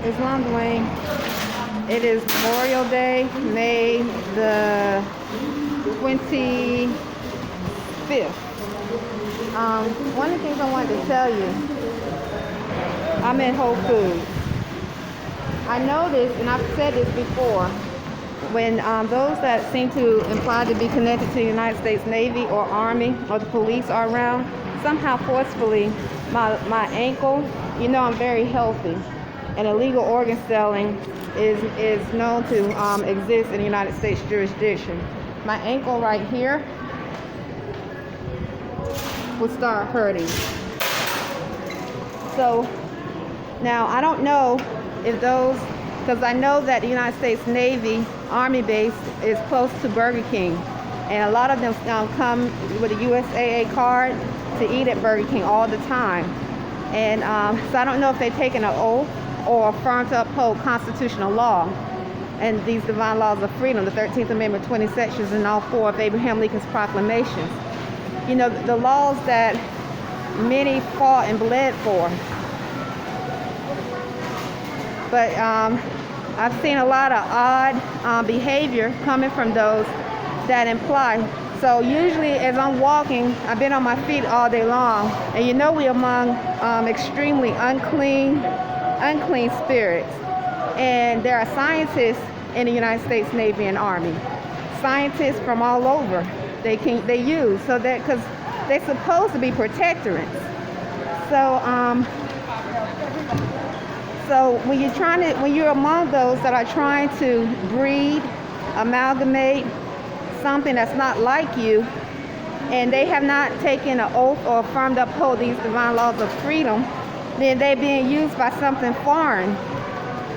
Islam Dwayne. It is Memorial Day, May the 25th. One of the things I wanted to tell you, I'm in Whole Foods. I noticed, and I've said this before, when those that seem to imply to be connected to the United States Navy or Army or the police are around, somehow forcefully, my ankle, I'm very healthy. And illegal organ selling is known to exist in the United States jurisdiction. My ankle right here will start hurting. So now I don't know if those, because I know that the United States Navy Army base is close to Burger King, and a lot of them come with a USAA card to eat at Burger King all the time. And so I don't know if they've taken an oath or affirmed to uphold constitutional law and these divine laws of freedom, the 13th Amendment, 20 sections, and all 4 of Abraham Lincoln's proclamations. The laws that many fought and bled for. But I've seen a lot of odd behavior coming from those that imply. So usually as I'm walking, I've been on my feet all day long, and we're among extremely unclean spirits. And there are scientists in the United States Navy and Army, scientists from all over. They use so that because they're supposed to be protectorates. So when you're among those that are trying to breed, amalgamate something that's not like you, and they have not taken an oath or affirmed to uphold these divine laws of freedom, then they're being used by something foreign.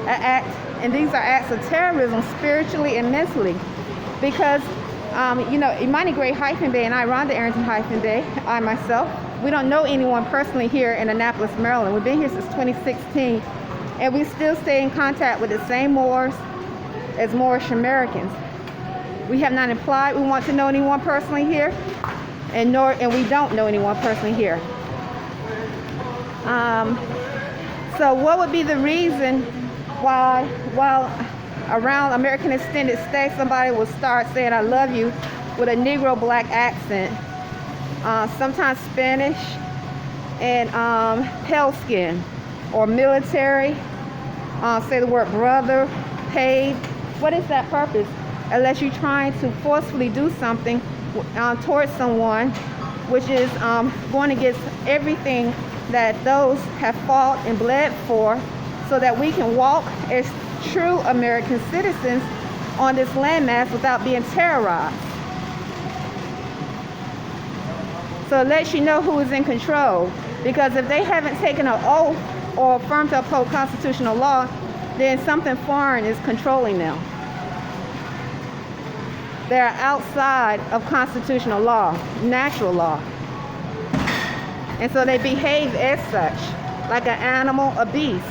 And these are acts of terrorism, spiritually and mentally, because Imani Gray-Bey and I, Rhonda Arrington-Bey, I myself, we don't know anyone personally here in Annapolis, Maryland. We've been here since 2016, and we still stay in contact with the same Moors as Moorish Americans. We have not implied we want to know anyone personally here, and we don't know anyone personally here. So what would be the reason why, while around American Extended Stay, somebody will start saying "I love you" with a Negro black accent, sometimes Spanish, and pale skin, or military, say the word brother, paid. What is that purpose? Unless you're trying to forcefully do something towards someone, which is going against everything that those have fought and bled for, so that we can walk as true American citizens on this landmass without being terrorized. So it lets you know who is in control, because if they haven't taken an oath or affirmed to uphold constitutional law, then something foreign is controlling them. They're outside of constitutional law, natural law. And so they behave as such, like an animal, a beast.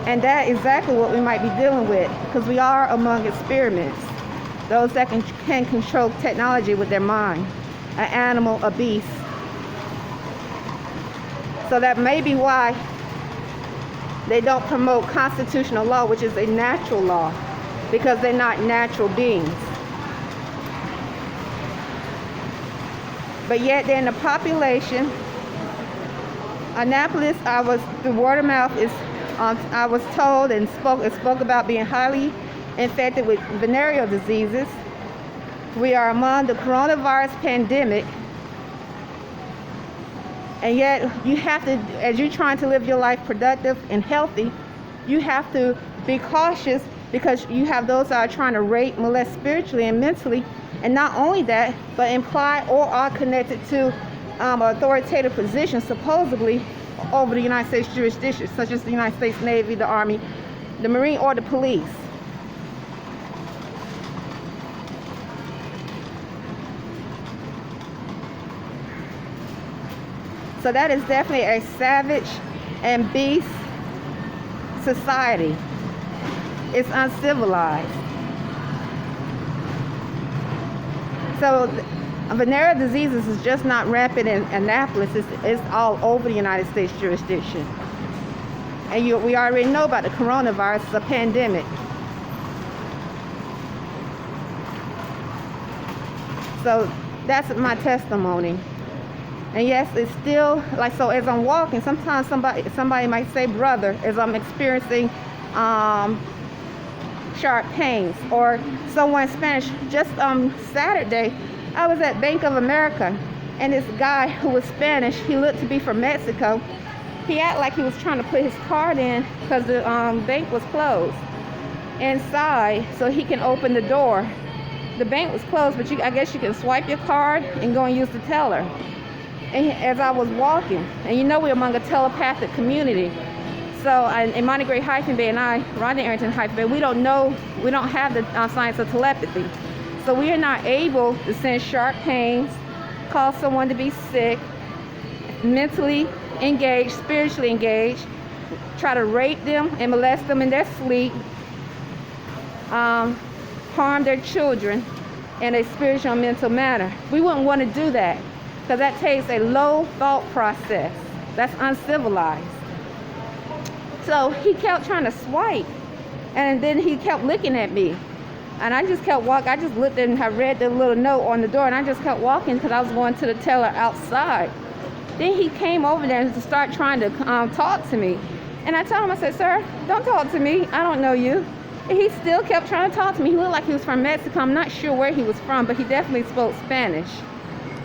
And that's exactly what we might be dealing with, because we are among experiments. Those that can control technology with their mind, an animal, a beast. So that may be why they don't promote constitutional law, which is a natural law, because they're not natural beings. But yet they're in the population. Annapolis, the word of mouth is, I was told and spoke about being highly infected with venereal diseases. We are among the coronavirus pandemic. And yet you have to, as you're trying to live your life productive and healthy, you have to be cautious, because you have those that are trying to rape, molest spiritually and mentally. And not only that, but imply or are connected to authoritative positions, supposedly, over the United States jurisdiction, such as the United States Navy, the Army, the Marine, or the police. So that is definitely a savage and beast society. It's uncivilized. So venereal diseases is just not rampant in Annapolis. It's all over the United States jurisdiction. And we already know about the coronavirus. It's a pandemic. So that's my testimony. And yes, it's still like, so as I'm walking, sometimes somebody might say, brother, as I'm experiencing sharp pains, or someone in Spanish. Just Saturday, I was at Bank of America, and this guy who was Spanish, he looked to be from Mexico. He acted like he was trying to put his card in because the bank was closed inside, so he can open the door. The bank was closed, but I guess you can swipe your card and go and use the teller. And as I was walking, and you know we're among a telepathic community, so in Arrington-Bey and I, Arrington-Bey, we don't have the science of telepathy. So we are not able to sense sharp pains, cause someone to be sick, mentally engaged, spiritually engaged, try to rape them and molest them in their sleep, harm their children in a spiritual and mental manner. We wouldn't want to do that, because that takes a low thought process. That's uncivilized. So he kept trying to swipe, and then he kept looking at me. And I just kept walking. I just looked and I read the little note on the door, and I just kept walking because I was going to the teller outside. Then he came over there to start trying to talk to me. And I told him, I said, sir, don't talk to me. I don't know you. And he still kept trying to talk to me. He looked like he was from Mexico. I'm not sure where he was from, but he definitely spoke Spanish.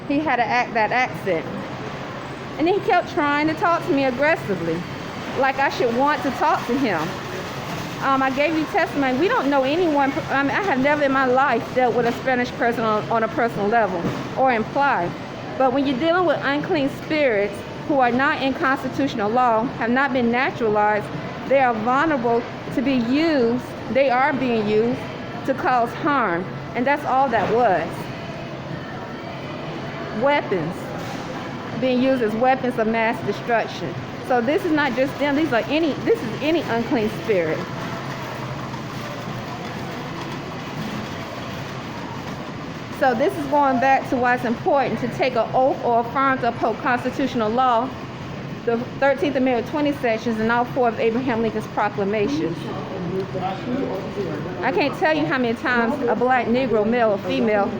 He had that accent. And then he kept trying to talk to me aggressively, like I should want to talk to him. I gave you testimony. We don't know anyone. I have never in my life dealt with a Spanish person on a personal level or implied. But when you're dealing with unclean spirits who are not in constitutional law, have not been naturalized, they are vulnerable to be used. They are being used to cause harm. And that's all that was. Weapons. Being used as weapons of mass destruction. So this is not just them. This is any unclean spirit. So this is going back to why it's important to take an oath or affirm to uphold constitutional law, the 13th Amendment, 20 sections, and all 4 of Abraham Lincoln's proclamations. I can't tell you how many times a black Negro, male or female,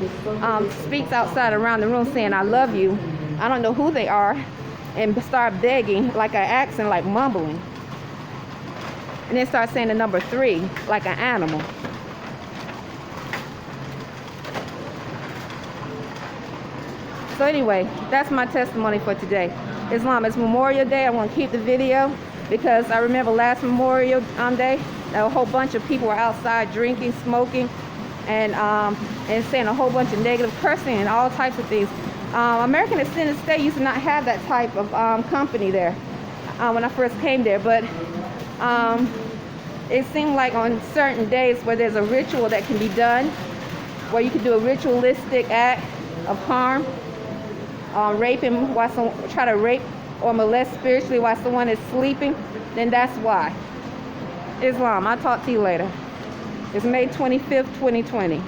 speaks outside around the room saying, I love you. I don't know who they are, and start begging like an accent, like mumbling. And then start saying the number 3 like an animal. So anyway, that's my testimony for today. Islam, it's Memorial Day. I want to keep the video because I remember last Memorial Day, a whole bunch of people were outside drinking, smoking, and saying a whole bunch of negative cursing and all types of things. American Extended Stay used to not have that type of company there when I first came there, but it seemed like on certain days where there's a ritual that can be done, where you can do a ritualistic act of harm, raping try to rape or molest spiritually while someone is sleeping, then that's why. Islam, I'll talk to you later. It's May 25th, 2020.